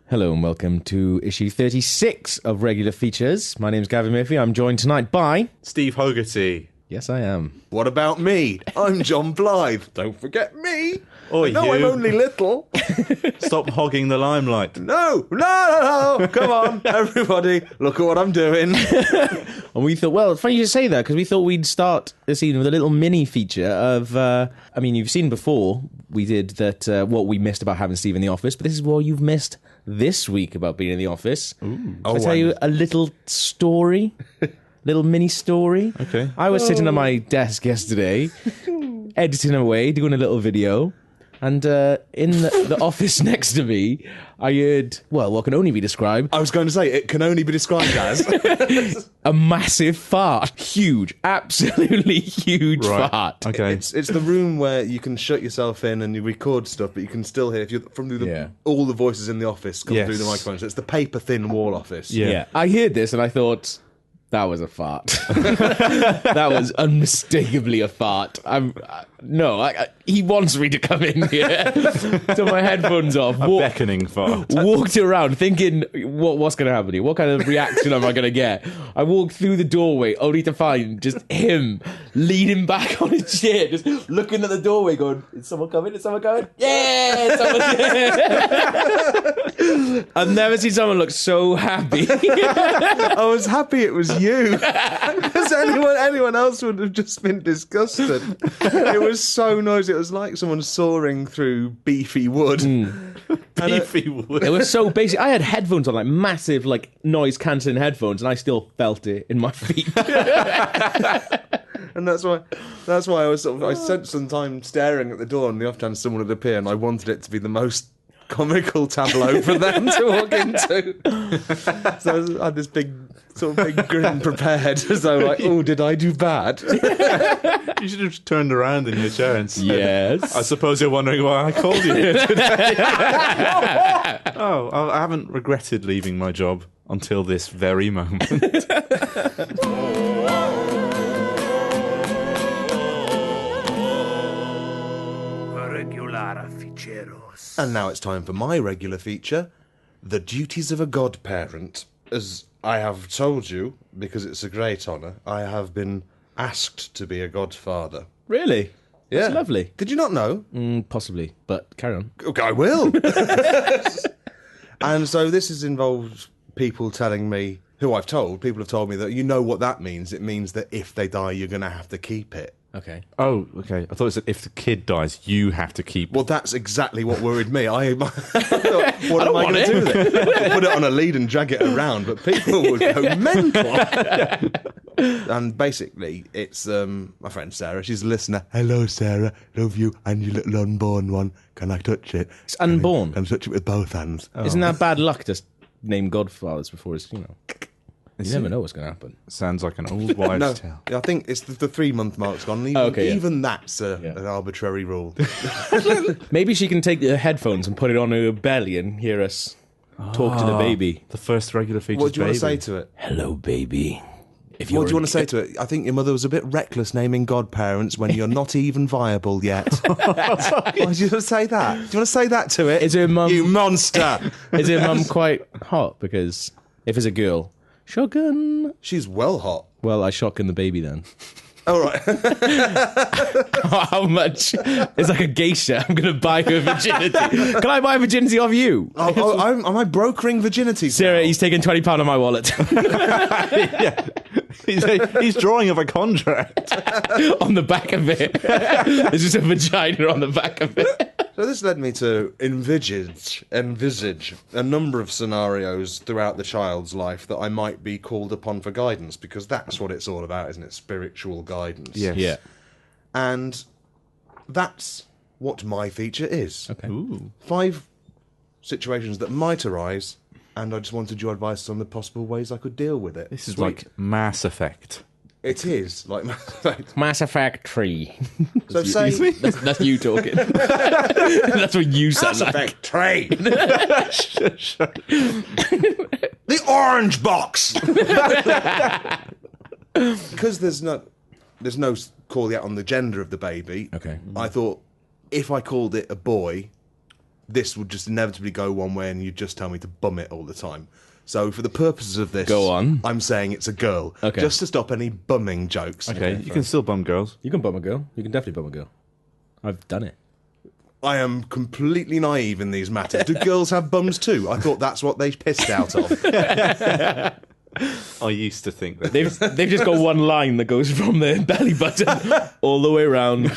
Hello and welcome to issue 36 of Regular Features. My name's Gavin Murphy. I'm joined tonight by... Steve Hogarty. Yes, I am. What about me? I'm John Blythe. Don't forget me. Or no, you. I'm only little. Stop hogging the limelight. No. Come on, everybody. Look at what I'm doing. And we thought, well, it's funny you should say that, because we thought we'd start this evening with a little mini feature of... you've seen before, we did that, what we missed about having Steve in the office, but this is what you've missed this week about being in the office. Ooh. I'll tell you a little story. Little mini story. Okay. I was sitting at my desk yesterday, editing away, doing a little video, and in the office next to me, I heard, well, what can only be described... I was going to say, it can only be described as... a massive fart. Huge. Absolutely huge fart. Okay. It's the room where you can shut yourself in and you record stuff, but you can still hear all the voices in the office come through the microphone. So it's the paper-thin wall office. Yeah. I heard this and I thought... That was a fart. That was unmistakably a fart. He wants me to come in here. Took my headphones off. Beckoning fart. Walked around thinking, what's going to happen here? What kind of reaction am I going to get? I walked through the doorway only to find just him leaning back on his chair, just looking at the doorway going, is someone coming? Is someone coming? Yeah! Someone's here. I've never seen someone look so happy. I was happy it was you. Because anyone else would have just been disgusted. It was so noisy. It was like someone soaring through beefy wood. Beefy wood. It was so basic. I had headphones on, like massive, like noise-cancelling headphones, and I still felt it in my feet. And that's why I spent some time staring at the door on the off chance someone would appear, and I wanted it to be the most comical tableau for them to walk into. So I had this big grin prepared, as though like, oh, did I do bad? You should have turned around in your chair and said, Yes. I suppose you're wondering why I called you here today. I haven't regretted leaving my job until this very moment. And now it's time for my regular feature, The Duties of a Godparent. As I have told you, because it's a great honour, I have been asked to be a godfather. Really? Yeah. That's lovely. Did you not know? Possibly, but carry on. Okay, I will. And so this has involved people telling me, people have told me that you know what that means. It means that if they die, you're going to have to keep it. Okay. Oh, okay. I thought it said if the kid dies, you have to keep... Well, that's exactly what worried me. What am I going to do with it? I could put it on a lead and drag it around, but people would go mental. And basically, it's my friend Sarah. She's a listener. Hello, Sarah. Love you and your little unborn one. Can I touch it? It's unborn? Can I touch it with both hands? Oh. Isn't that bad luck to name godfathers before it's, You never know what's going to happen. Sounds like an old wives' tale. I think it's the 3-month mark's gone. Even that's an arbitrary rule. Maybe she can take the headphones and put it on her belly and hear us talk to the baby. The first regular features. What do you baby. want to say to it? Hello, baby. What do you want to say to it? I think your mother was a bit reckless naming godparents when you're not even viable yet. Why do you want to say that? Do you want to say that to it? Is her mum... You monster! Is her mum quite hot? Because if it's a girl... Shotgun. She's well hot. Well, I shotgun the baby then. All right. How much? It's like a geisha. I'm going to buy her virginity. Can I buy virginity off you? Am I brokering virginity? Sarah, he's taking £20 on my wallet. Yeah. He's drawing of a contract. On the back of it. There's just a vagina on the back of it. So this led me to envisage a number of scenarios throughout the child's life that I might be called upon for guidance, because that's what it's all about, isn't it? Spiritual guidance. Yes. Yeah. And that's what my feature is. Okay. Ooh. 5 situations that might arise, and I just wanted your advice on the possible ways I could deal with it. This is like Mass Effect. It is like Mass Effect 3. So say That's you talking. That's what you sound Mass like. Effect 3. The orange box. Because there's no call yet on the gender of the baby. Okay. I thought if I called it a boy, this would just inevitably go one way and you'd just tell me to bum it all the time. So for the purposes of this, Go on. I'm saying it's a girl. Okay. Just to stop any bumming jokes. Okay, you can still bum girls. You can bum a girl. You can definitely bum a girl. I've done it. I am completely naive in these matters. Do girls have bums too? I thought that's what they pissed out of. I used to think that. They've just got one line that goes from their belly button all the way around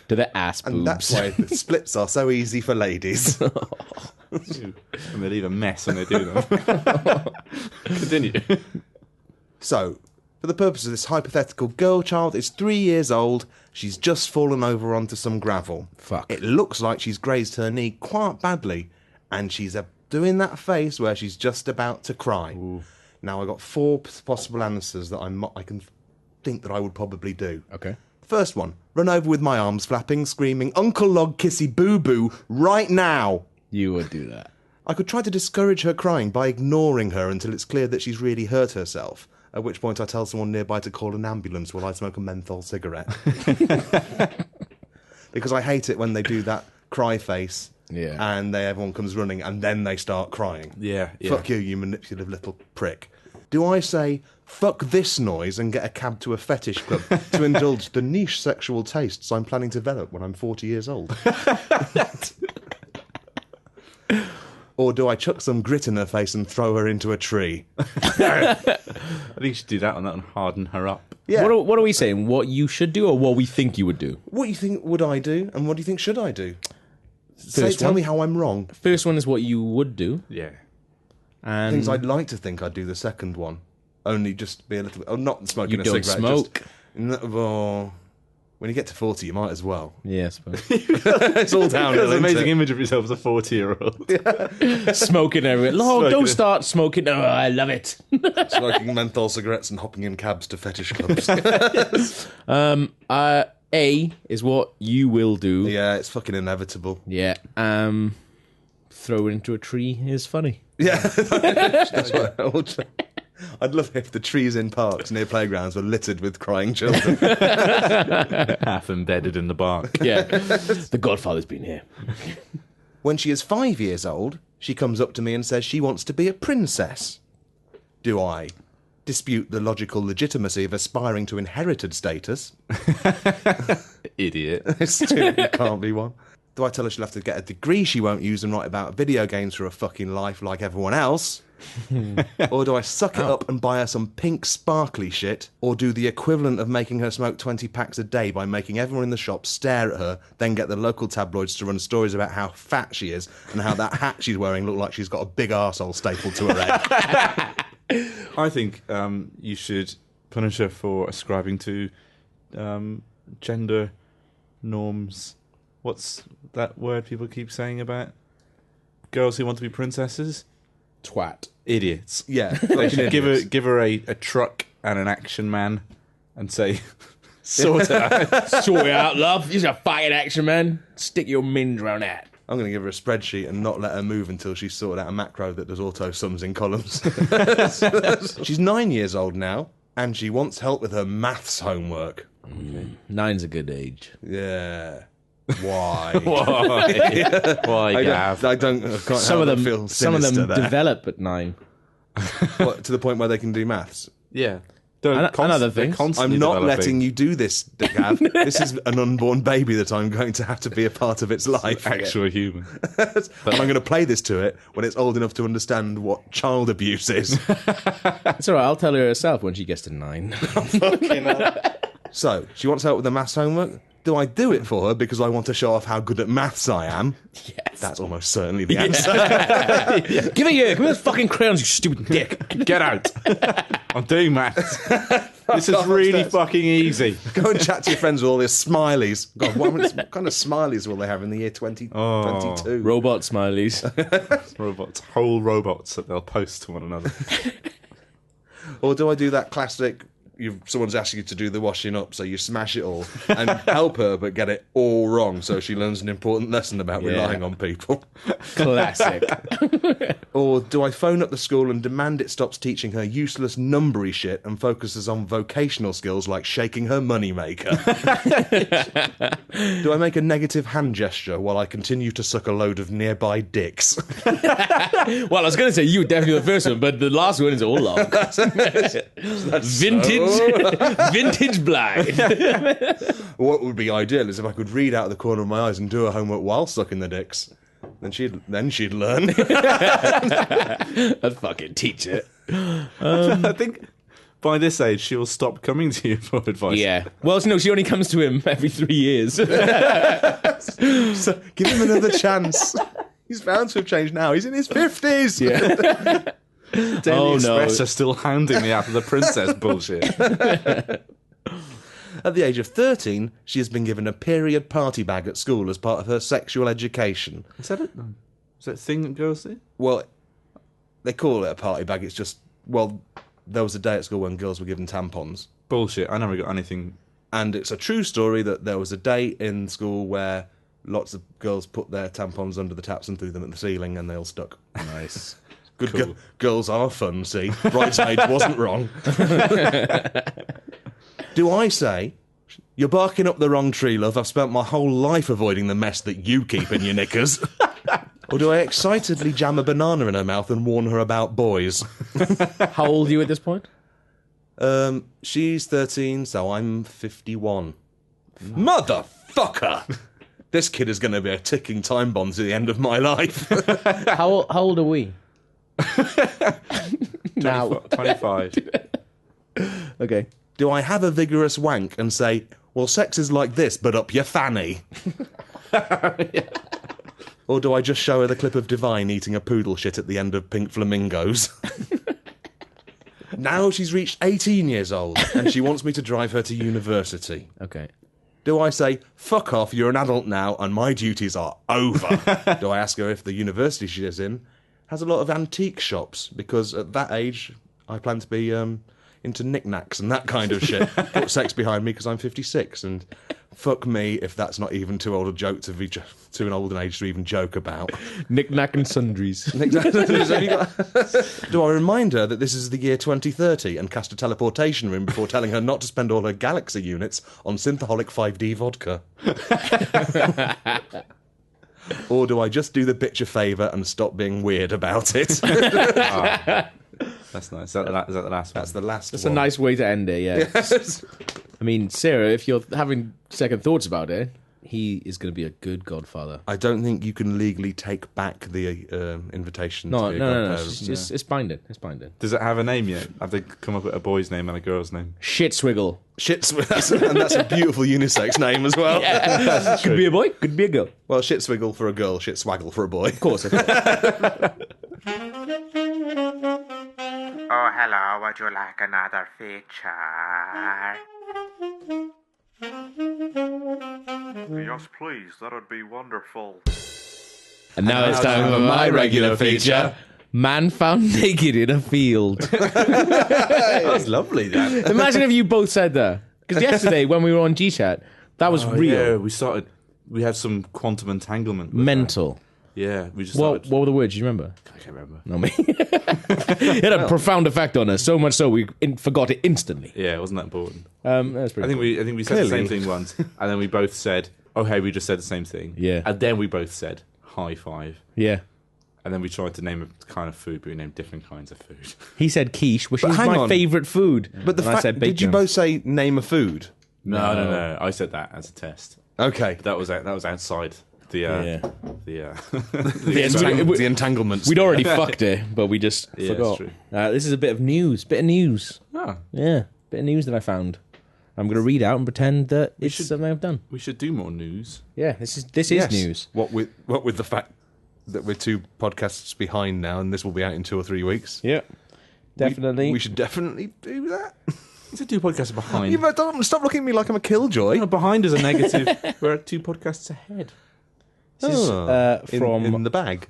to their ass boobs. And that's why the splits are so easy for ladies. And they leave a mess when they do them. Continue. So, for the purpose of this hypothetical, girl child is 3 years old. She's just fallen over onto some gravel. Fuck. It looks like she's grazed her knee quite badly, and she's doing that face where she's just about to cry. Ooh. Now, I got 4 possible answers that I can think that I would probably do. Okay. First one, run over with my arms flapping, screaming, "Uncle Log Kissy Boo Boo," right now. You would do that. I could try to discourage her crying by ignoring her until it's clear that she's really hurt herself, at which point I tell someone nearby to call an ambulance while I smoke a menthol cigarette. Because I hate it when they do that cry face, and everyone comes running, and then they start crying. Yeah. Fuck you manipulative little prick. Do I say, fuck this noise and get a cab to a fetish club to indulge the niche sexual tastes I'm planning to develop when I'm 40 years old? Or do I chuck some grit in her face and throw her into a tree? I think you should do that and harden her up. Yeah. What are we saying? What you should do or what we think you would do? What do you think would I do and what do you think should I do? First Tell one. me how I'm wrong. First one is what you would do. Yeah. And Things I'd like to think I'd do the second one. Only just be a little bit... Oh, not smoking You a don't cigarette. smoke. When you get to 40, you might as well. Yeah, I suppose. It's all downhill, There's an amazing isn't image of yourself as a 40-year-old. Smoking everywhere. No, Smoking. don't start smoking. Oh, I love it. it? Smoking menthol cigarettes and hopping in cabs to fetish clubs. A is what you will do. Yeah, it's fucking inevitable. Yeah. Throw it into a tree is funny. Yeah. That's what I would say. I'd love if the trees in parks near playgrounds were littered with crying children. Half embedded in the bark. Yeah. The Godfather's been here. When she is 5 years old, she comes up to me and says she wants to be a princess. Do I dispute the logical legitimacy of aspiring to inherited status? Idiot. It's too, it can't be one. Do I tell her she'll have to get a degree she won't use and write about video games for her fucking life like everyone else? Or do I suck it up and buy her some pink sparkly shit? Or do the equivalent of making her smoke 20 packs a day by making everyone in the shop stare at her, then get the local tabloids to run stories about how fat she is and how that hat she's wearing look like she's got a big arsehole stapled to her head? I think you should punish her for ascribing to gender norms. What's that word people keep saying about girls who want to be princesses? Twat. Idiots. Yeah. They should give her a truck and an action man and say, sort it out. Sort it out, love. You're a fucking action man. Stick your minge around that. I'm going to give her a spreadsheet and not let her move until she's sorted out a macro that does auto sums in columns. She's 9 years old now, and she wants help with her maths homework. Nine's a good age. Yeah. Why? Why, Gav? I can't Some help of but feel them, some of them sinister there. develop at 9. What, to the point where they can do maths. Yeah. Another thing. I'm not letting you do this, Gav. This is an unborn baby that I'm going to have to be a part of its life. Actual human. And I'm going to play this to it when it's old enough to understand what child abuse is. It's all right. I'll tell her herself when she gets to 9. So, she wants help with the maths homework. Do I do it for her because I want to show off how good at maths I am? Yes. That's almost certainly the answer. Give it here. Give me those fucking crayons, you stupid dick. Get out. I'm doing maths. This is really fucking easy. Go and chat to your friends with all these smileys. God, what kind of smileys will they have in the year 2022? Robot smileys. Robots. Whole robots that they'll post to one another. Or do I do that classic someone's asking you to do the washing up, so you smash it all and help her, but get it all wrong, so she learns an important lesson about relying on people. Classic. Or do I phone up the school and demand it stops teaching her useless numbery shit and focuses on vocational skills like shaking her moneymaker? Do I make a negative hand gesture while I continue to suck a load of nearby dicks? Well, I was going to say you were definitely the first one, but the last one is all long. That's Vintage blind. What would be ideal is if I could read out of the corner of my eyes and do her homework while sucking the dicks. Then she'd learn. I'd fucking teach it. I think by this age she will stop coming to you for advice. Yeah. Well, no, she only comes to him every 3 years. So give him another chance. He's bound to have changed now. He's in his 50s. Yeah. Daily Express are still hounding me after the princess bullshit. At the age of 13, she has been given a period party bag at school as part of her sexual education. Is that a thing that girls do? Well, they call it a party bag. It's just, well, there was a day at school when girls were given tampons. Bullshit. I never got anything. And it's a true story that there was a day in school where lots of girls put their tampons under the taps and threw them at the ceiling and they all stuck. Nice. Good Cool. Girls are fun, see? Bridesmaids wasn't wrong. Do I say, you're barking up the wrong tree, love. I've spent my whole life avoiding the mess that you keep in your knickers? Or do I excitedly jam a banana in her mouth and warn her about boys? How old are you at this point? She's 13, so I'm 51. Motherfucker! This kid is going to be a ticking time bomb to the end of my life. How old are we? Now. 25. Okay. Do I have a vigorous wank and say, well, sex is like this, but up your fanny? Or do I just show her the clip of Divine eating a poodle shit at the end of Pink Flamingos? Now she's reached 18 years old and she wants me to drive her to university. Okay. Do I say, fuck off, you're an adult now and my duties are over? Do I ask her if the university she is in has a lot of antique shops? Because at that age, I plan to be into knickknacks and that kind of shit. Put sex behind me because I'm 56 and fuck me if that's not even too old a joke to be to an olden age to even joke about. Knick-knack and sundries. Do I remind her that this is the year 2030 and cast a teleportation room before telling her not to spend all her Galaxy units on Synthaholic 5D vodka? Or do I just do the bitch a favour and stop being weird about it? That's nice. Is that the last one? That's the last That's one. a nice way to end it, yeah. Yes. I mean, Sarah, if you're having second thoughts about it, he is going to be a good godfather. I don't think you can legally take back the invitation No, to be a no. godparent. It's binding. It's binding. Does it have a name yet? Have they come up with a boy's name and a girl's name? Shitswiggle. And that's a beautiful unisex name as well. Yeah. Could be a boy, could be a girl. Well, shitswiggle for a girl, shitswaggle for a boy. Of course. Oh, hello, would you like another feature? Yes, please, that would be wonderful. And now it's time for my regular feature. Man found naked in a field. That was lovely, that. Imagine if you both said that. Because yesterday, when we were on G-Chat, that was real. Yeah, we had some quantum entanglement. with Mental. that. Yeah, we just What started. were the words? Do you remember? I can't remember. No, me. It had a profound effect on us, so much so we forgot it instantly. Yeah, it wasn't that important. That's pretty I think we said the Clearly. same thing once, and then we both said, "Oh, hey, we just said the same thing." Yeah. And then we both said, "High five." Yeah. And then we tried to name a kind of food, but we named different kinds of food. He said quiche, which But is hang my on. favourite food. But the And I fact, said did you bacon. both say name a food? No. I said that as a test. Okay. That was outside the Yeah. The entanglements. We'd already fucked it, but we just Yeah, forgot. it's true. This is a bit of news. Bit of news. Oh, Yeah. Bit of news that I found. I'm going to read out and pretend that it's should- something I've done. we should do more news. Yeah, this is Yes. news. What with the fact that we're 2 podcasts behind now, and this will be out in 2 or 3 weeks. Yeah. Definitely. We should definitely do that. It's a 2 podcasts behind. You don't stop looking at me like I'm a killjoy. No, behind is a negative. We're at 2 podcasts ahead. This is from in the bag.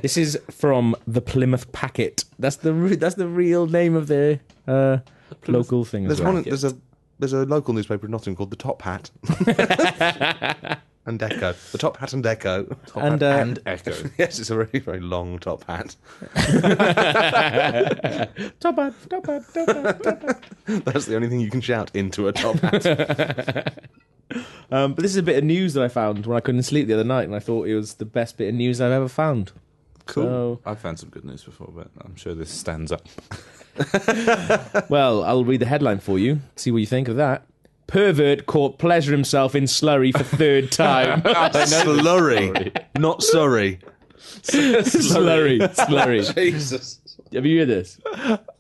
This is from the Plymouth Packet. That's the real name of the local thing. As well. There's a local newspaper in Nottingham called the Top Hat. And Echo. The Top Hat and Echo. And Echo. Yes, it's a very, very long top hat. Top hat, top hat, top hat, top hat. That's the only thing you can shout into a top hat. But this is a bit of news that I found when I couldn't sleep the other night, and I thought it was the best bit of news I've ever found. Cool. So, I've found some good news before, but I'm sure this stands up. well, I'll read the headline for you, see what you think of that. Pervert caught pleasure himself in slurry for third time. Slurry, not Surrey. Slurry. Jesus. Have you heard this?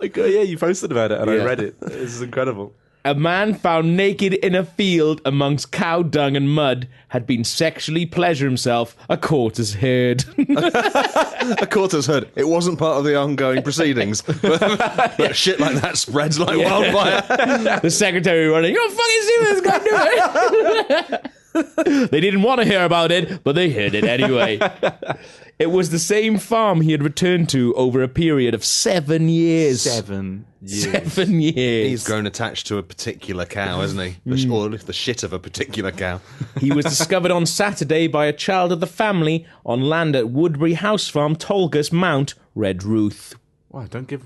Yeah, you posted about it and Yeah. I read it. This is incredible. A man found naked in a field amongst cow dung and mud had been sexually pleasure himself, a court has heard. A court has heard. It wasn't part of the ongoing proceedings, but shit like that spreads like wildfire. The secretary running, you fucking see this guy do it. They didn't want to hear about it, but they heard it anyway. It was the same farm he had returned to over a period of 7 years. 7 years. 7 years. He's grown attached to a particular cow, hasn't he? Or the shit of a particular cow. He was discovered on Saturday by a child of the family on land at Woodbury House Farm, Tolgus Mount, Redruth. Wow, don't give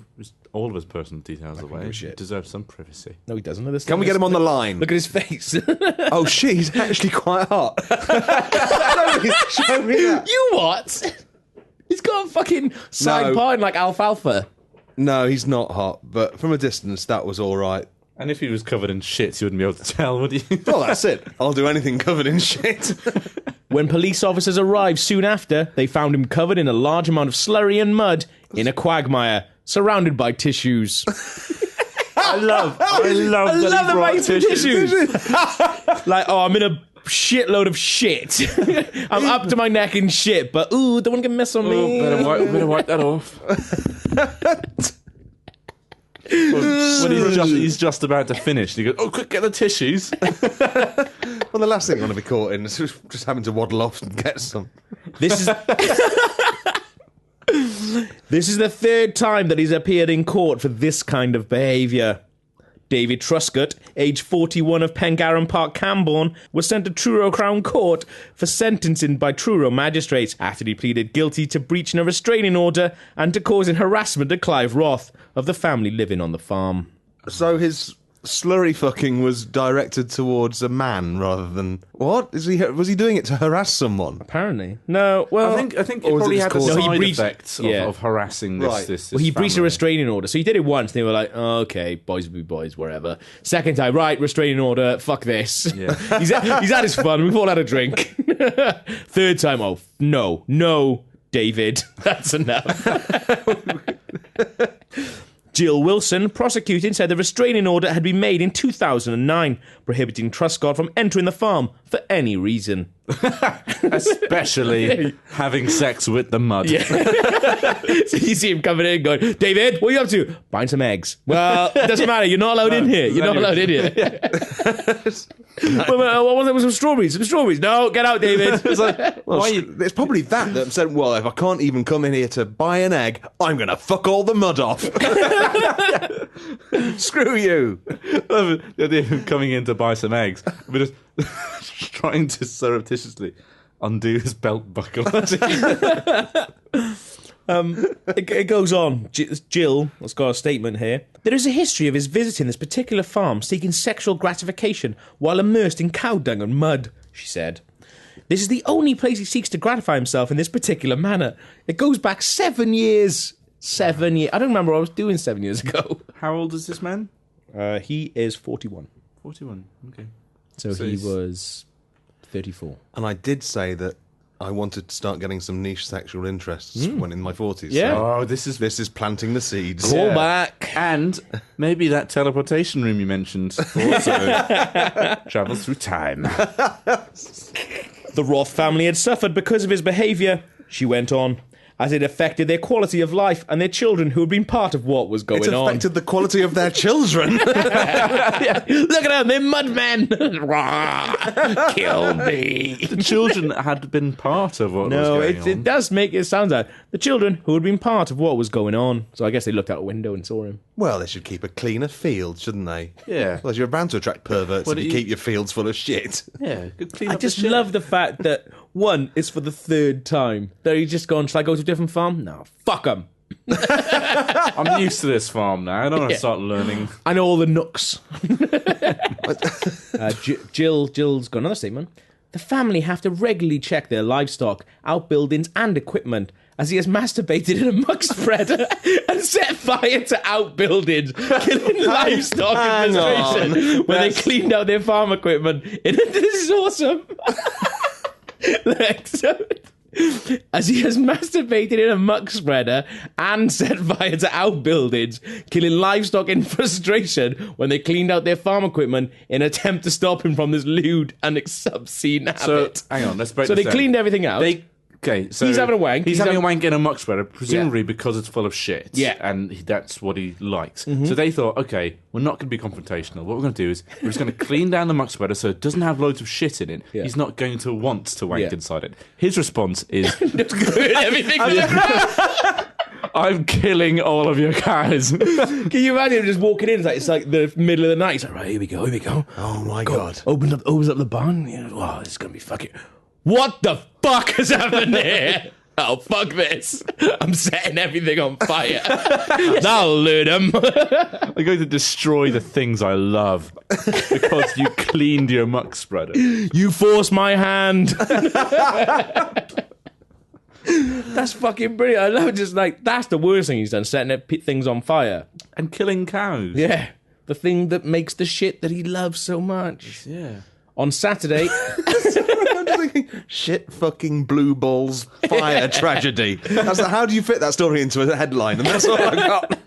all of his personal details away. give a shit. He deserves some privacy. No, he doesn't. Listen, Can we get him on the line? Look at his face. Oh shit, he's actually quite hot. Show me that. You what? He's got a fucking side No. pine like alfalfa. No, he's not hot, but from a distance, that was all right. And if he was covered in shit, you wouldn't be able to tell, would you? Well, that's it. I'll do anything covered in shit. When police officers arrived soon after, they found him covered in a large amount of slurry and mud in a quagmire, surrounded by tissues. I love that he brought tissues. Like, oh, I'm in a shitload of shit. I'm up to my neck in shit, but ooh, don't want to get mess on me. Better wipe that off. When he's just about to finish, he goes, "Oh, quick, get the tissues." Well, the last thing I want to be caught in is just having to waddle off and get some. This is this is the third time that he's appeared in court for this kind of behaviour. David Truscott, age 41 of Pengarron Park, Camborne, was sent to Truro Crown Court for sentencing by Truro magistrates after he pleaded guilty to breaching a restraining order and to causing harassment to Clive Roth of the family living on the farm. So his slurry fucking was directed towards a man rather than what? Was he doing it to harass someone? Apparently. No, well... I think it Or was probably it had the just side No, he breached- effects yeah. of harassing this, Right. this Well, he breached a family. restraining order. So he did it once, and they were like, oh, okay, boys will be boys, whatever. Second time, right, restraining order, fuck this. Yeah. he's had his fun, we've all had a drink. Third time, oh, no, David, that's enough. Jill Wilson, prosecuting, said the restraining order had been made in 2009, prohibiting Truscott from entering the farm for any reason. Especially having sex with the mud. Yeah. So you see him coming in going, David, what are you up to? Buying some eggs. Well, it doesn't matter. You're not allowed in here. You're not allowed in here. What was it? Was some strawberries? Some strawberries? No, get out, David. It's like, Well, it's probably that said, well, if I can't even come in here to buy an egg, I'm going to fuck all the mud off. Screw you. The idea of him coming in to buy some eggs, but just trying to surreptitiously undo his belt buckle. It goes on. Jill has got a statement here. There is a history of his visiting this particular farm seeking sexual gratification while immersed in cow dung and mud, she said. This is the only place he seeks to gratify himself in this particular manner. It goes back 7 years. 7 years. I don't remember what I was doing 7 years ago. How old is this man? He is 41. 41. Okay. So he he's- was 34. And I did say that I wanted to start getting some niche sexual interests when in my 40s. Yeah. So Oh, this is this is planting the seeds. Call back. And maybe that teleportation room you mentioned also travels through time. The Roth family had suffered because of his behaviour, she went on, as it affected their quality of life and their children who had been part of what was going It on. affected the quality of their children. Look at them, they're mudmen. Kill me. The children had been part of what was going on. It does make it sound like the children who had been part of what was going on. So I guess they looked out a window and saw him. Well, they should keep a cleaner field, shouldn't they? Yeah. Well, you're bound to attract perverts if you keep your fields full of shit. Yeah, good clean I up just the shit. love the fact that, one, it's for the third time. That he's just gone, shall I go to a different farm? No, fuck them. I'm used to this farm now. I don't want to Yeah. start learning. I know all the nooks. Jill's got another statement. The family have to regularly check their livestock, outbuildings and equipment, as he has masturbated in a muck spreader and set fire to outbuildings, killing livestock in frustration when they cleaned out their farm equipment. This is awesome. As he has masturbated in a muck spreader and set fire to outbuildings, killing livestock in frustration when they cleaned out their farm equipment in an attempt to stop him from this lewd and obscene habit. So, hang on, let's break So this they down. cleaned everything out. So He's having a wank. He's He's having a having- wank in a muck spreader, presumably because it's full of shit. Yeah. And that's what he likes. So they thought, okay, we're not going to be confrontational. What we're going to do is we're just going to clean down the muck spreader so it doesn't have loads of shit in it. Yeah. He's not going to want to wank Yeah. inside it. His response is, Everything. I'm killing all of your cows. Can you imagine him just walking in? It's like the middle of the night. He's like, right, here we go. Oh my God. Opens up the barn. Yeah, wow, this is going to be fucking... What the fuck has happened here? Oh, fuck this. I'm setting everything on fire. That'll lure them. I'm going to destroy the things I love because you cleaned your muck spreader. You forced my hand. That's fucking brilliant. I love it. Just like, that's the worst thing he's done, setting things on fire. And killing cows. Yeah. The thing that makes the shit that he loves so much. Yeah. On Saturday... Shit fucking blue balls fire tragedy. That's how do you fit that story into a headline? And that's all I got.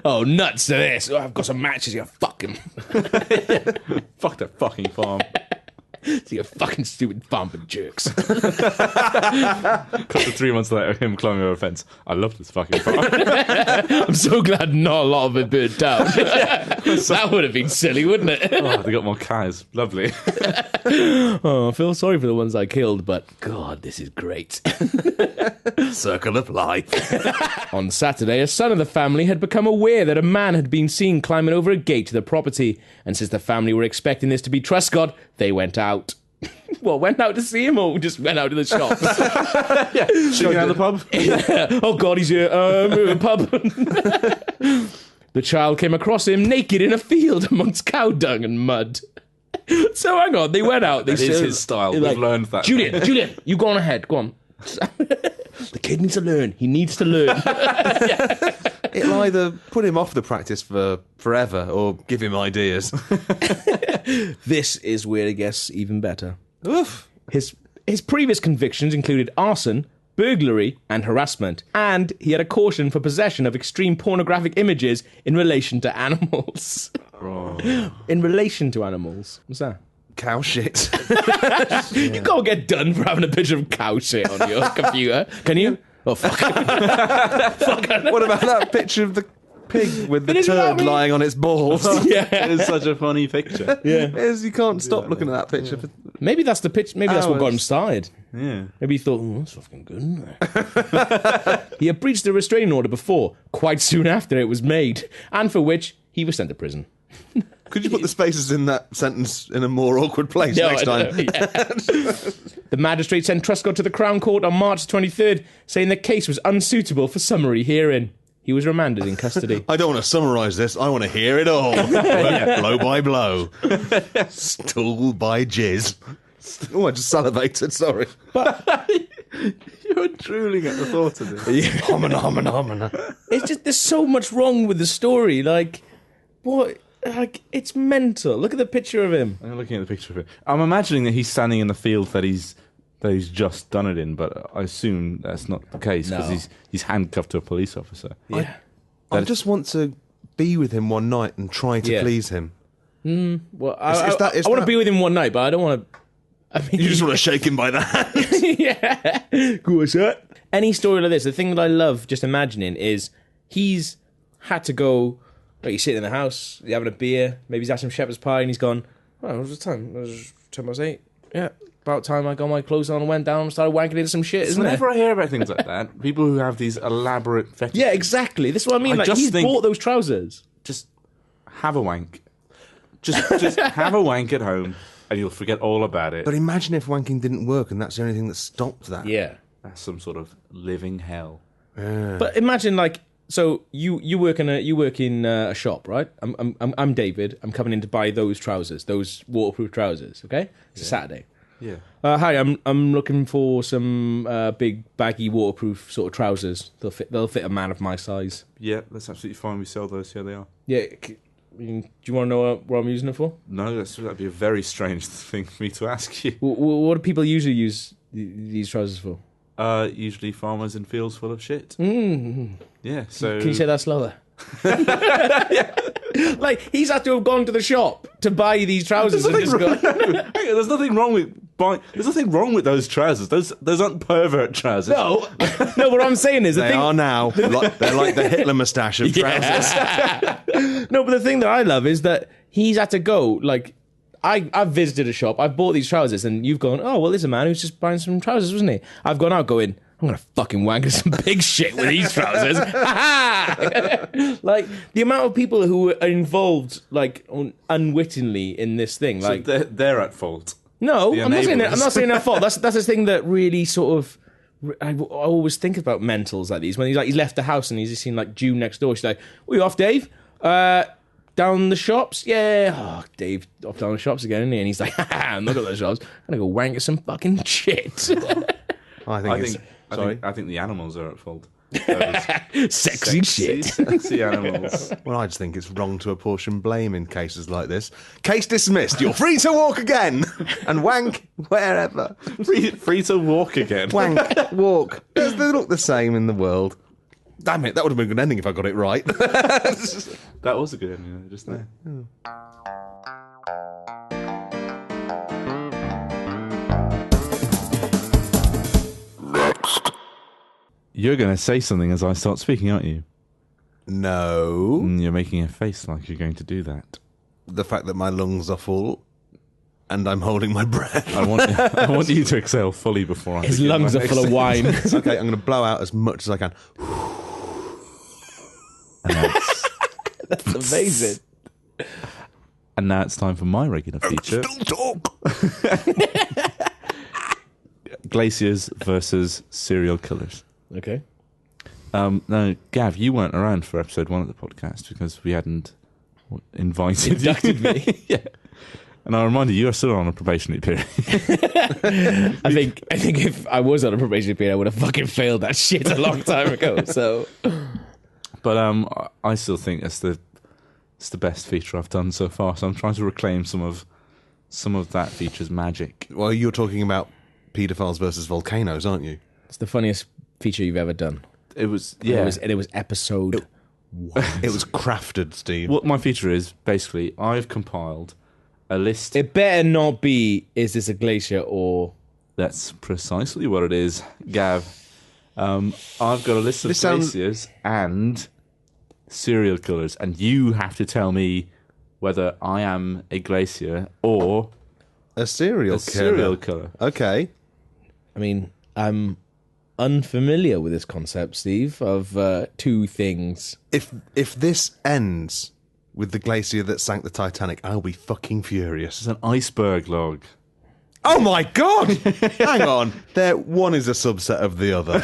Oh, nuts to this. Oh, I've got some matches here. Fuck him. Fuck that fucking farm. You fucking stupid farm for jerks. Cut to 3 months later, him climbing over a fence. I love this fucking farm. I'm so glad not a lot of it burnt down. That would have been silly, wouldn't it? Oh, they got more cows. Lovely. Oh, I feel sorry for the ones I killed, but God, this is great. Circle of life. On Saturday, a son of the family had become aware that a man had been seen climbing over a gate to the property, and since the family were expecting this to be Truscott, they went out. Well, went out to see him or just went out to the shops? Shooting out the pub? Oh God, he's here. Pub. The child came across him naked in a field amongst cow dung and mud. So hang on, they went out. They That is said- his style. they're We've learned that. Julian, you go on ahead. Go on. The kid needs to learn. He needs to learn. It'll either put him off the practice for forever or give him ideas. This is where it gets even better. Oof. His previous convictions included arson, burglary, and harassment, and he had a caution for possession of extreme pornographic images in relation to animals. In relation to animals. What's that? Cow shit. You can't get done for having a picture of cow shit on your computer, can you? Oh, fuck. What about that picture of the pig with the It is about turd me. lying on its balls? Yeah. It's such a funny picture. Yeah. You can't stop looking at that picture. For Maybe that's the pitch. Maybe that's what got him Hours. started. Yeah. Maybe he thought, that's fucking good, isn't it? He had breached a restraining order before, quite soon after it was made, and for which he was sent to prison. Could you put the spaces in that sentence in a more awkward place next time? The magistrate sent Truscott to the Crown Court on March 23rd, saying the case was unsuitable for summary hearing. He was remanded in custody. I don't want to summarise this. I want to hear it all. Blow by blow. Stool by jizz. Oh, I just salivated, sorry. You're drooling at the thought of this. Homina, homina, homina. It's just, there's so much wrong with the story. Like, what? Like, it's mental. Look at the picture of him. I'm looking at the picture of it. I'm imagining that he's standing in the field that he's just done it in, but I assume that's not the case because No. he's handcuffed to a police officer. Yeah. I just want to be with him one night and try to Yeah. please him. Well, Is I that- want to be with him one night, but I don't want to... I mean, You just want to shake him by the hand. yeah. What's that? any story like this, the thing that I love just imagining is he's had to go. Like, he's sitting in the house, he's having a beer, maybe he's had some shepherd's pie, and he's gone, oh, what was the time? It was 8:10. Yeah, about time I got my clothes on and went down and started wanking into some shit, isn't it? Whenever I hear about things like that, people who have these elaborate fetishes, Yeah, exactly. This is what I mean. I Like, just he's think- bought those trousers. just have a wank. Just have a wank at home, and you'll forget all about it. But imagine if wanking didn't work and that's the only thing that stopped that. Yeah. That's some sort of living hell. But imagine, like, so you work in a shop, right? I'm David. I'm coming in to buy those trousers, those waterproof trousers. Okay, it's a Saturday. Yeah. Hi, I'm looking for some big baggy waterproof sort of trousers. They'll fit a man of my size. Yeah, that's absolutely fine. We sell those. Yeah, they are. Yeah. Do you want to know what I'm using it for? No, that'd be a very strange thing for me to ask you. What do people usually use these trousers for? Usually farmers in fields full of shit. Yeah, so... Can you say that slower? Like, he's had to have gone to the shop to buy these trousers and just go... Hey, there's nothing wrong with there's nothing wrong with those trousers. Those aren't pervert trousers. No, what I'm saying is... They are now. They're like the Hitler moustache of trousers. No, but the thing that I love is that he's had to go, like... I've visited a shop, I've bought these trousers, and you've gone, oh, well, there's a man who's just buying some trousers, wasn't he? I've gone out going, I'm going to fucking wank into some big shit with these trousers. Like, the amount of people who are involved, like, unwittingly in this thing. So Like, they're at fault. no, the I'm not enablers. saying their fault. That's the thing that really sort of... I always think about mentals like these. When he's left the house and he's just seen, like, June next door. She's like, "Were you off, Dave? Down the shops? Yeah." Oh, Dave off down the shops again, isn't he? And he's like, I'm not at the shops. I'm going to go wank at some fucking shit. I think the animals are at fault. Sexy shit. Sexy animals. Well, I just think it's wrong to apportion blame in cases like this. Case dismissed. You're free to walk again and wank wherever. Free to walk again. Wank, walk. They look the same in the world. Damn it, that would have been a good ending if I got it right. That was a good ending just there. You're going to say something as I start speaking, aren't you? No. You're making a face like you're going to do that. The fact that my lungs are full and I'm holding my breath. I want you to exhale fully before I His begin lungs my are full of wine. Okay, I'm going to blow out as much as I can. That's amazing. And now it's time for my regular feature. Still talk. Glaciers versus serial killers. Okay. Now, Gav, you weren't around for episode 1 of the podcast because we hadn't invited Inducted you. me. Yeah. And I remind you are still on a probationary period. I think if I was on a probation period, I would have fucking failed that shit a long time ago. So, But I still think it's the best feature I've done so far. So I'm trying to reclaim some of that feature's magic. Well, you're talking about paedophiles versus volcanoes, aren't you? it's the funniest feature you've ever done. It was And it was episode. It was crafted, Steve. What my feature is basically I've compiled a list. It better not be. Is this a glacier or? That's precisely what it is, Gav. I've got a list of This sounds- glaciers and serial killers, and you have to tell me whether I am a glacier or A serial a killer. serial killer. Okay. I mean, I'm unfamiliar with this concept, Steve, of two things. If this ends with the glacier that sank the Titanic, I'll be fucking furious. It's an iceberg log. Oh my god! Hang on. One is a subset of the other.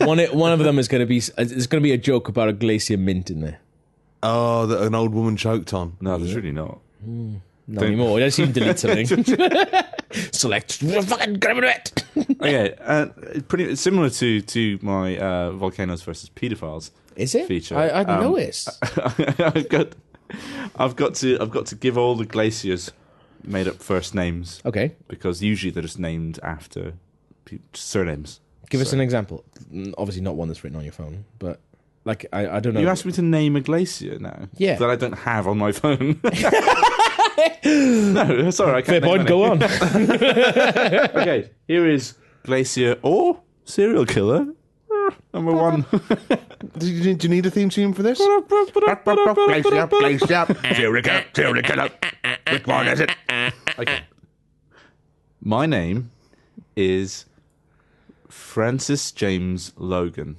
One of them is going to be. There's going to be a joke about a glacier mint in there. Oh, that an old woman choked on. No, there's really not. Not anymore. I just need to delete something. Select. Fucking grab it. Okay, pretty similar to my volcanoes versus paedophiles. Is it? Feature. I noticed. I've got to give all the glaciers made up first names. Okay. Because usually they're just named after surnames. Give us an example. Obviously not one that's written on your phone, but like I don't know. You asked me to name a glacier now. Yeah. That I don't have on my phone. No, sorry, I Fair can't. point. Go on. Okay, here is glacier or serial killer Number one. Do you need a theme tune for this? Glacier, glacier, serial killer. Which one is it? Okay. My name is Francis James Logan.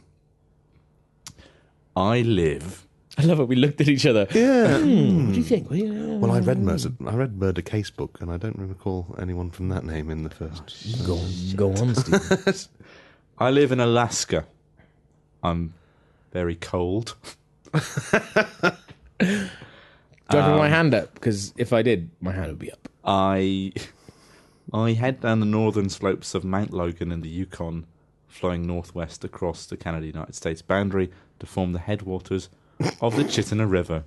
I live. I love it. We looked at each other. Yeah. What do you think? Well, I read Murder Casebook, and I don't recall anyone from that name in the first. Go on, Steve. I live in Alaska. I'm very cold. Do I put my hand up? Because if I did, my hand would be up. I head down the northern slopes of Mount Logan in the Yukon, flowing northwest across the Canada-United States boundary to form the headwaters of the Chitina River.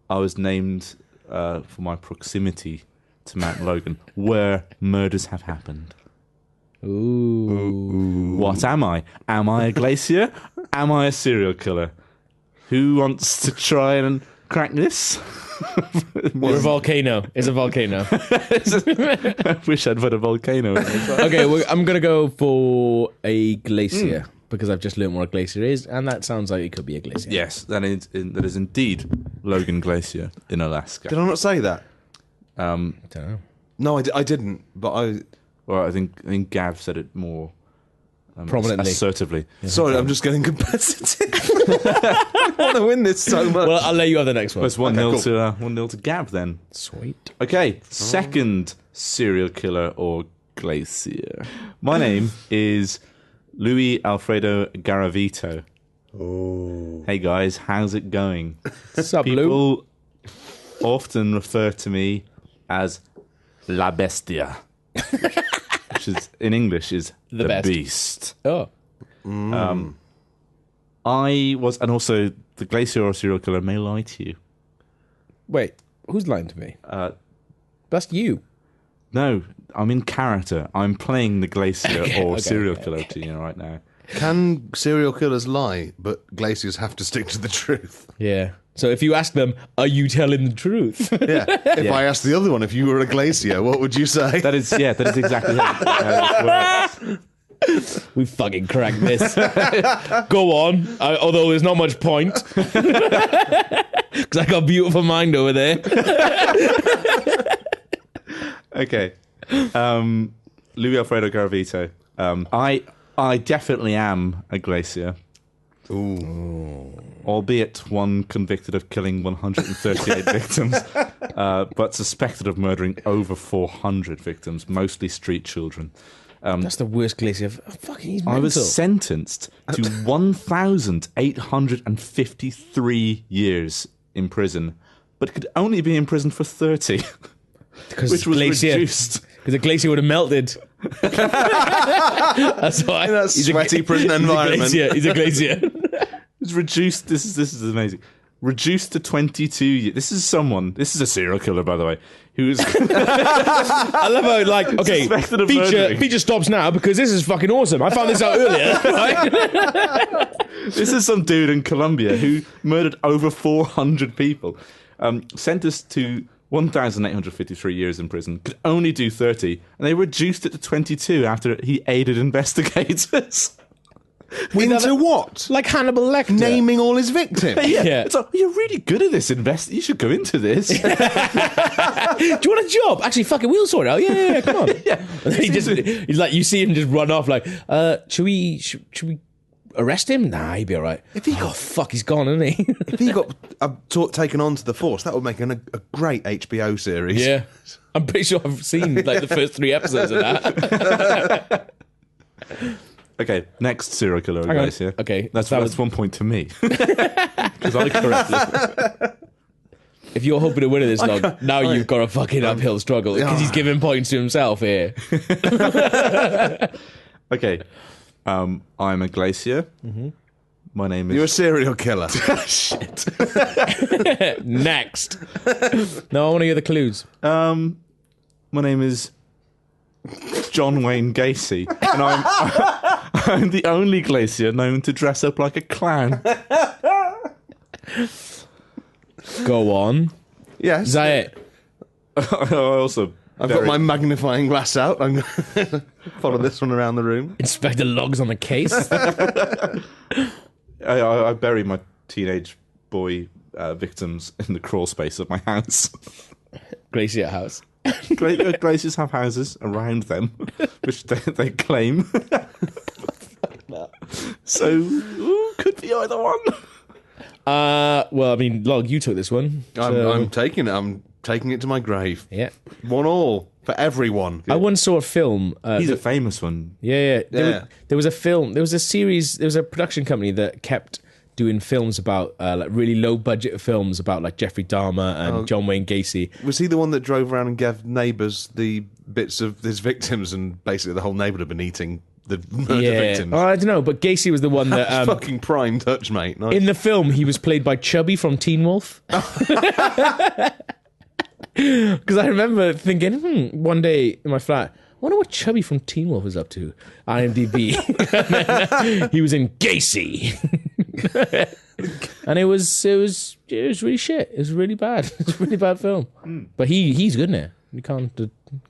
I was named for my proximity to Mount Logan, where murders have happened. Ooh. What am I? Am I a glacier? Am I a serial killer? Who wants to try and crack this? You're a volcano. It's a volcano. I wish I'd put a volcano in it. Okay, I'm going to go for a glacier because I've just learned what a glacier is, and that sounds like it could be a glacier. Yes, that is indeed Logan Glacier in Alaska. Did I not say that? I don't know. No, I didn't. But Well, I think Gav said it more Prominently. assertively. Sorry, I'm just getting competitive. I want to win this so much. Well, I'll let you have the next one. It's 1-0 to Gav then. Sweet. Okay, second serial killer or glacier. My name is Louis Alfredo Garavito. Oh. Hey guys, how's it going? What's up, Lou? People often refer to me as La Bestia, which is in English is the best. beast. Oh. I was, and also the glacier or serial killer may lie to you. Wait, who's lying to me? That's you. No, I'm in character. I'm playing the glacier or okay, serial okay, killer to you right now. Can serial killers lie, but glaciers have to stick to the truth? Yeah. So if you ask them, are you telling the truth? Yeah. If I asked the other one if you were a glacier, what would you say? That is exactly how it works. We fucking cracked this. Go on. Although there's not much point. Because I got a beautiful mind over there. Okay. Louis Alfredo Garavito. I definitely am a glacier. Ooh. Albeit one convicted of killing 138 victims, but suspected of murdering over 400 victims, mostly street children. That's the worst glacier. Fucking, he's I mental. was sentenced to 1,853 years in prison, but could only be in prison for 30, which was reduced. Because the glacier would have melted. That's why. In that sweaty prison environment. He's a glacier. It's reduced. This is amazing. Reduced to 22 years. This is a serial killer, by the way, who is. I love how, like, okay, Suspected of murdering. feature stops now because this is fucking awesome. I found this out earlier. Right? This is some dude in Colombia who murdered over 400 people. Sentenced to 1,853 years in prison, could only do 30, and they reduced it to 22 after he aided investigators. Into what? Like Hannibal Lecter. Naming all his victims. Yeah. It's like, you're really good at this, you should go into this. Do you want a job? Actually, fuck it, we'll sort it out. Yeah, come on. Yeah. And then he's like, you see him just run off like, should we arrest him? Nah, he'd be all right. If he got fuck, he's gone, isn't he? If he got taken on to the force, that would make a great HBO series. Yeah. I'm pretty sure I've seen like the first 3 episodes of that. Okay, next serial killer, Hang on. guys. Yeah, Okay, that's that was 1 point to me because I corrected. If you're hoping to win at this log, now you've got a fucking uphill struggle because he's giving points to himself here. Okay, I'm a glacier. Mm-hmm. My name is. You're a serial killer. Shit. Next. No, I want to hear the clues. My name is John Wayne Gacy, and I'm the only glacier known to dress up like a clown. Go on. Yes. Is that it? I also I've got my magnifying glass out. I'm going to follow this one around the room. Inspect the logs on the case. I bury my teenage boy victims in the crawl space of my house. Glacier house. Glaciers have houses around them, which they claim. So, could be either one. Well, I mean, Log, you took this one. So... I'm taking it. I'm taking it to my grave. Yeah. 1-1 for everyone. I once saw a film. He's a famous one. Yeah. There was a film. There was a series. There was a production company that kept doing films about like really low budget films about like Jeffrey Dahmer and John Wayne Gacy. Was he the one that drove around and gave neighbours the bits of his victims, and basically the whole neighbourhood had been eating the murder victims? Oh, I don't know, but Gacy was the one that fucking prime touch, mate. Nice. In the film, he was played by Chubby from Teen Wolf. Because I remember thinking, one day in my flat, I wonder what Chubby from Teen Wolf is up to. IMDb. He was in Gacy. And it was really shit. It was really bad. It was a really bad film. But he's good in it. You can't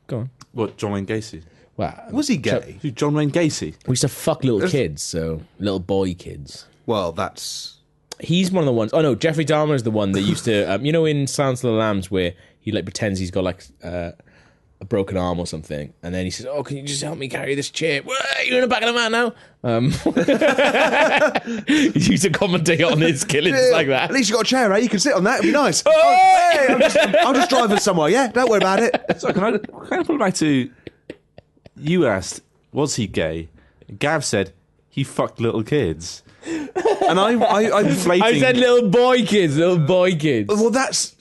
go on. What, John Wayne Gacy? Wow. Was he gay? Who, John Wayne Gacy? We used to fuck little kids, so little boy kids. Well, that's... He's one of the ones. Oh no, Jeffrey Dahmer is the one that used to. In Silence of the Lambs, where he like pretends he's got like a broken arm or something, and then he says, "Oh, can you just help me carry this chair?" You're in the back of the van now. He used to commentate on his killings like that. At least you got a chair, right? You can sit on that. It'd be nice. Hey, I'll just drive us somewhere. Yeah, don't worry about it. So can I pull back to? You asked, was he gay? Gav said he fucked little kids. And I'm inflating. I said little boy kids. Well, that's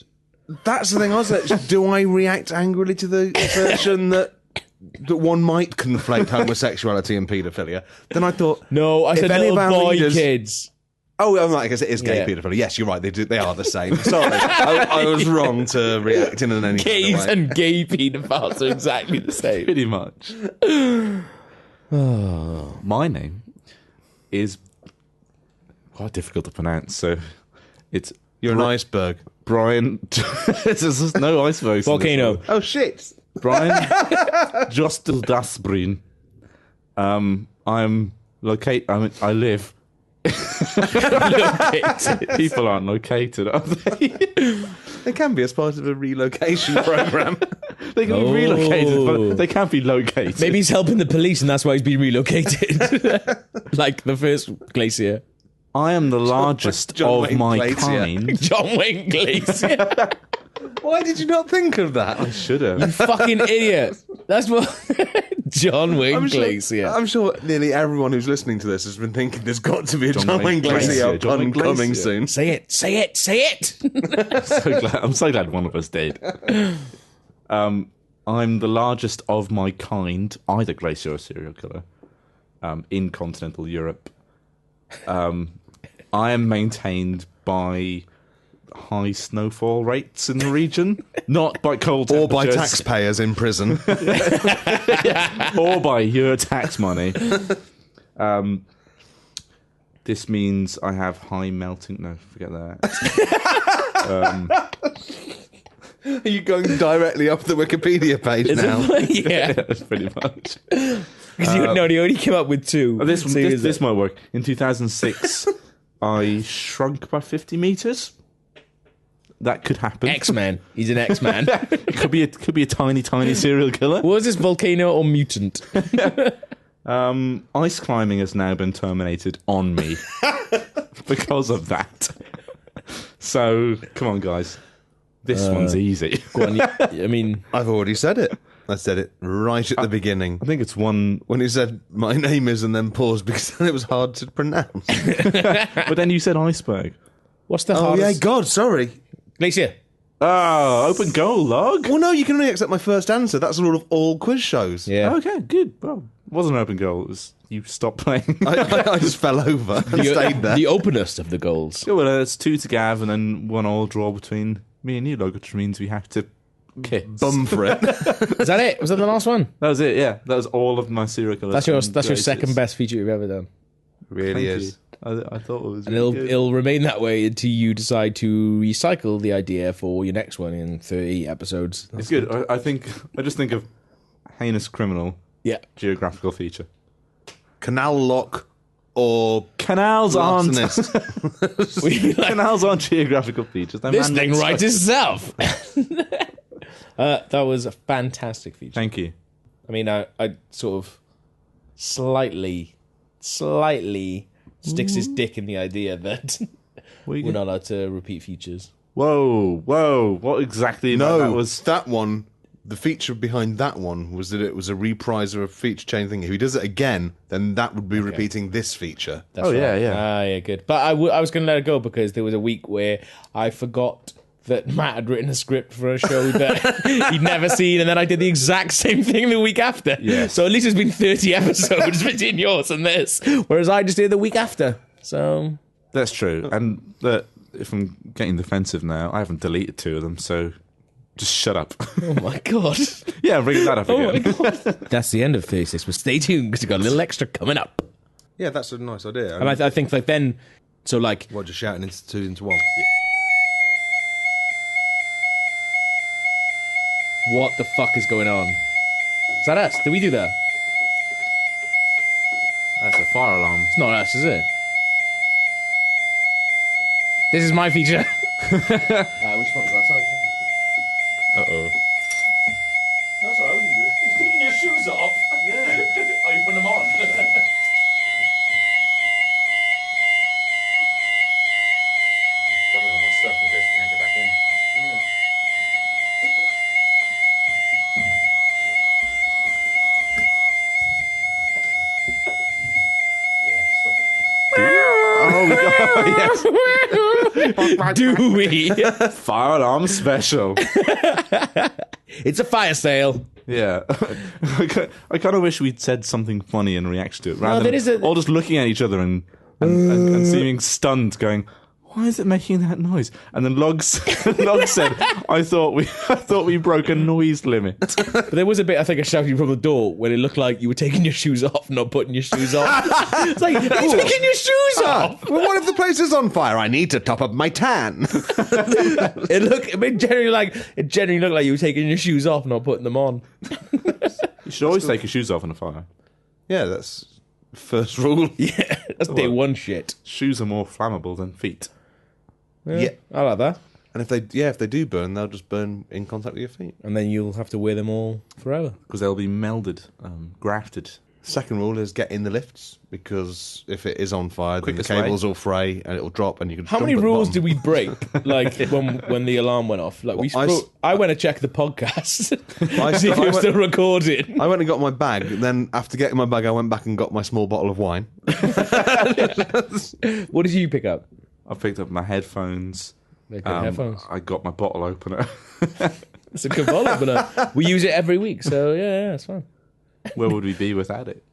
the thing. I was like, do I react angrily to the version that one might conflate homosexuality and paedophilia? Then I thought, no, I said little boy kids. Oh, I'm like, I guess it is gay paedophilia. Yes, you're right. They are the same. Sorry, I was wrong to react in any Gays kind of way. and gay paedophiles are exactly the same. Pretty much. My name is quite difficult to pronounce, so it's... You're an iceberg. Brian... There's no icebergs. Volcano. Oh, shit. Brian Justel Dasbrin. I live... People aren't located, are they? They can be as part of a relocation program. They can be relocated, but they can't be located. Maybe he's helping the police and that's why he's been relocated. Like the first glacier. I am the largest John of Wayne my Glacier. kind. John Wayne Glacier. Why did you not think of that? I should have. You fucking idiot. That's what... John Wayne Glacier. I'm sure nearly everyone who's listening to this has been thinking there's got to be a John Wayne Wayne Glacier Glacier. John pun Wayne coming Glacier. soon. Say it. I'm so glad one of us did. I'm the largest of my kind, either glacier or serial killer, in continental Europe. I am maintained by high snowfall rates in the region, not by cold Or temperatures. by taxpayers in prison. Or by your tax money. This means I have high melting... No, forget that. Are you going directly off the Wikipedia page now? Yeah. Pretty much. Because he only came up with two. This might work. In 2006, I shrunk by 50 meters. That could happen. X-Man. He's an X-Man. It could be a tiny serial killer. Was this volcano or mutant? Ice climbing has now been terminated on me because of that. So, come on, guys. This one's easy. Go on, I mean... I've already said it. I said it right at the beginning. I think it's one... When he said, my name is, and then paused because then it was hard to pronounce. But then you said iceberg. What's the Oh, hardest... yeah, God, sorry. Glacier. Oh, open goal, Log. Well, no, you can only accept my first answer. That's the rule of all quiz shows. Yeah. Okay, good. Well, it wasn't an open goal. It was you stopped playing. I just fell over and stayed there. The openest of the goals. Yeah, well, it's 2 to Gav and then 1-1 draw between me and you, Log, which means we have to kiss. Bum for it. Is that it? Was that the last one? That was it, yeah. That was all of my serial killers. That's your and second glaciers. best feature you've ever done. Really Thank is. I thought it was And really good. it'll remain that way until you decide to recycle the idea for your next one in 30 episodes. It's good. I just think of heinous criminal Yeah. geographical feature. Canal lock or Canals aren't We like canals aren't geographical features. They're this man-made thing writes structures. itself. That was a fantastic feature. Thank you. I mean, I sort of slightly sticks his dick in the idea that we're not allowed to repeat features. Whoa! What exactly? no, that was. that one. The feature behind that one was that it was a reprise of a feature chain thing. If he does it again, then that would be repeating this feature. That's Oh, right. yeah. Yeah, good. But I was going to let it go because there was a week where I forgot that Matt had written a script for a show that he'd never seen, and then I did the exact same thing the week after. Yeah. So at least it's been 30 episodes between yours and this, whereas I just did the week after. So That's true. And if I'm getting defensive now, I haven't deleted 2 of them, so just shut up. oh my god. Yeah, bring that up Oh my again. god. That's the end of 36, but stay tuned because we've got a little extra coming up. Yeah, that's a nice idea. And I think like then, so like, what, just shouting into 2 into 1? what the fuck is going on? Is that us? Did we do that? That's a fire alarm. It's not us, is it? This is my feature. Which one is that? Sorry. Uh-oh. That's alright, I wouldn't do it. You're taking your shoes off. Yeah. Are you putting them on? Grabbing all my stuff in case I can't get back in. Oh, we got Do we? fire alarm special. It's a fire sale. Yeah. I kind of wish we'd said something funny in reaction to it, rather there than is a- all just looking at each other and seeming stunned, going, "Why is it making that noise?" And then Log said, "I thought we broke a noise limit." But there was a bit, I think, I shouted from the door when it looked like you were taking your shoes off, not putting your shoes on. It's like, you're taking your shoes off. Well, what if the place is on fire? I need to top up my tan. It generally looked like you were taking your shoes off, not putting them on. You should always take your shoes off in a fire. Yeah, that's first rule. Yeah, that's day one shit. Shoes are more flammable than feet. Yeah. I like that. And if they do burn, they'll just burn in contact with your feet. And then you'll have to wear them all forever. Because they'll be melded, grafted. Second rule is get in the lifts, because if it is on fire, then the Quickest way. cables will fray and it'll drop, and you can. How many rules did we break? Like when the alarm went off? Like I went to check the podcast. See if it was still recording. I went and got my bag. Then after getting my bag, I went back and got my small bottle of wine. What did you pick up? I picked up my headphones. They're good headphones. I got my bottle opener. It's a good bottle opener. We use it every week, so yeah, it's fine. Where would we be without it?